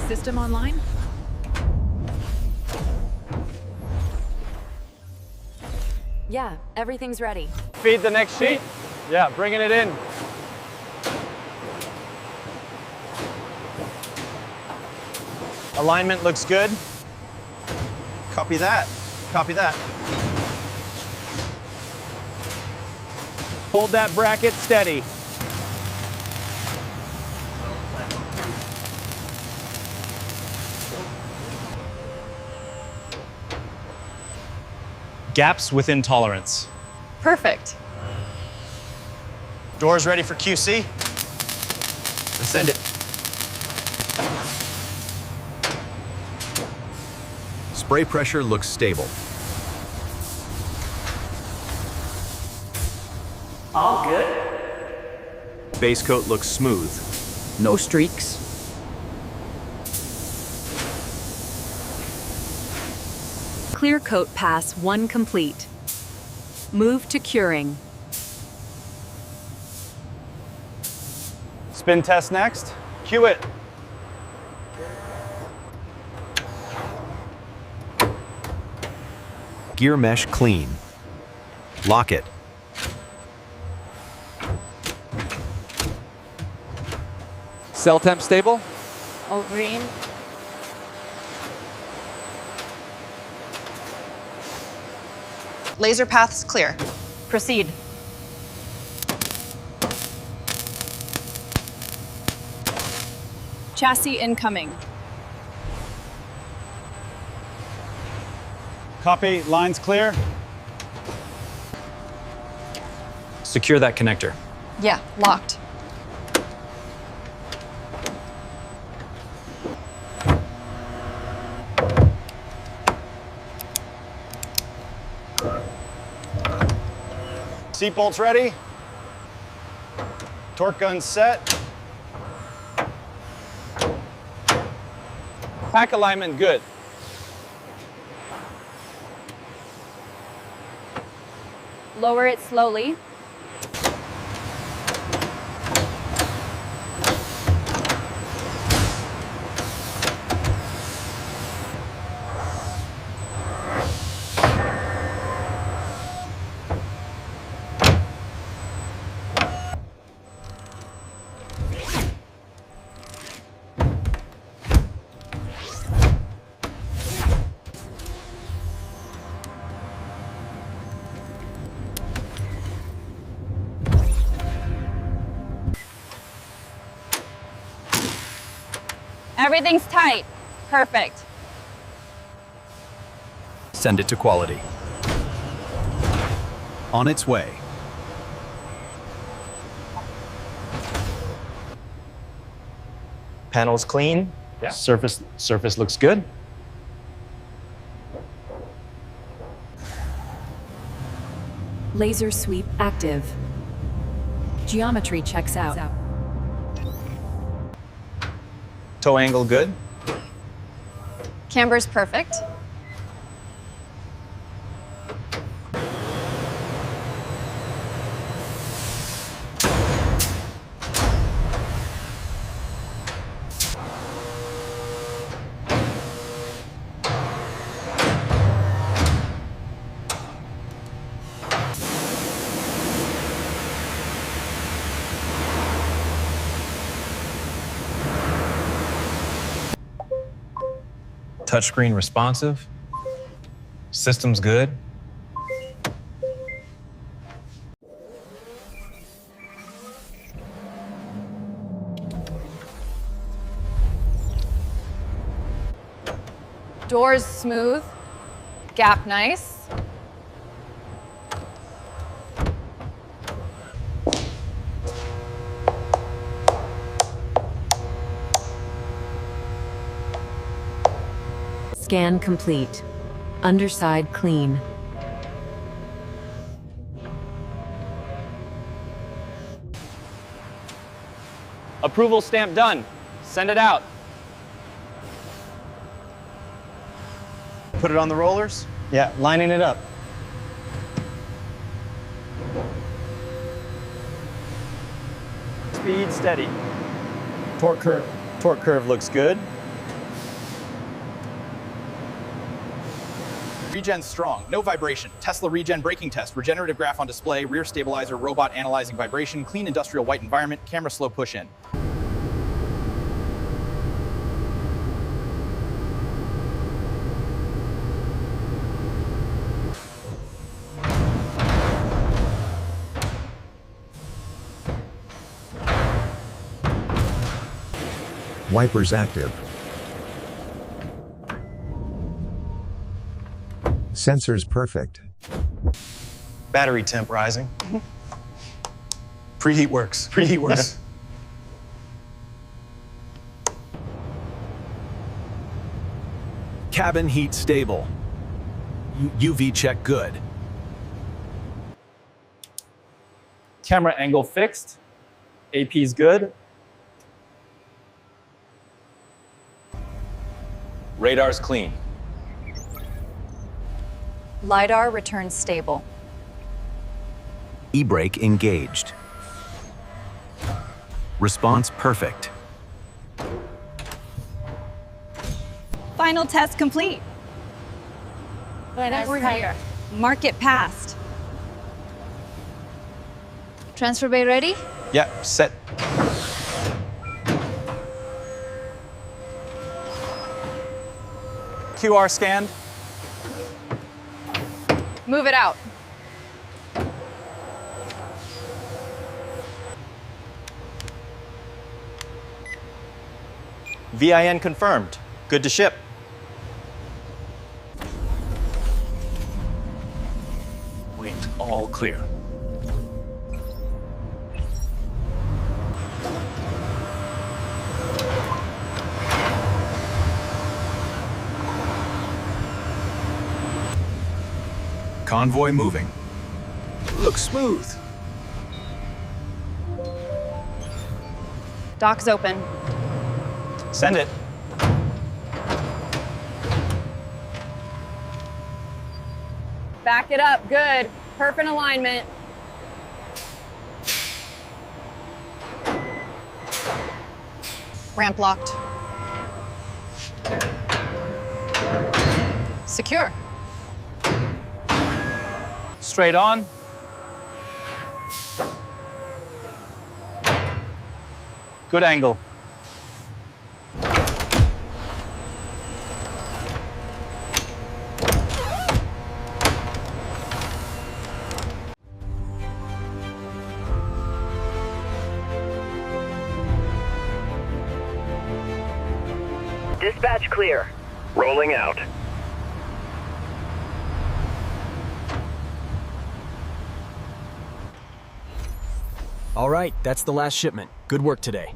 System online? Yeah, everything's ready. Feed the next sheet. Yeah, bringing it in. Alignment looks good. Copy that. Copy that. Hold that bracket steady. Gaps within tolerance. Perfect. Doors ready for QC. Send it. Spray pressure looks stable. All good. Base coat looks smooth. No streaks. Clear coat pass 1 complete. Move to curing. Spin test next. Cue it. Gear mesh clean. Lock it. Cell temp stable. All green. Laser paths clear. Proceed. Chassis incoming. Copy, lines clear. Secure that connector. Yeah, locked. Seat bolts ready. Torque gun set. Pack alignment good. Lower it slowly. Everything's tight. Perfect. Send it to quality. On its way. Panel's clean. Yeah. Surface looks good. Laser sweep active. Geometry checks out. Toe angle good. Camber's perfect. Touchscreen responsive. System's good. Doors smooth. Gap nice. Scan complete. Underside clean. Approval stamp done. Send it out. Put it on the rollers. Yeah, lining it up. Speed steady. Torque curve looks good. Regen strong, no vibration. Tesla regen braking test, regenerative graph on display, rear stabilizer, robot analyzing vibration, clean industrial white environment, camera slow push in. Wipers active. Sensors perfect. Battery temp rising. Preheat works. Preheat works. Cabin heat stable. UV check good. Camera angle fixed. AP's good. Radar's clean. LiDAR returns stable. E-brake engaged. Response perfect. Final test complete. Market passed. Transfer bay ready? Yeah, set. QR scanned. Move it out. VIN confirmed. Good to ship. Wind all clear. Convoy moving. Looks smooth. Dock's open. Send it. Back it up. Good. Perfect alignment. Ramp locked. Secure. Straight on. Good angle. Dispatch clear. Rolling out. All right, that's the last shipment. Good work today.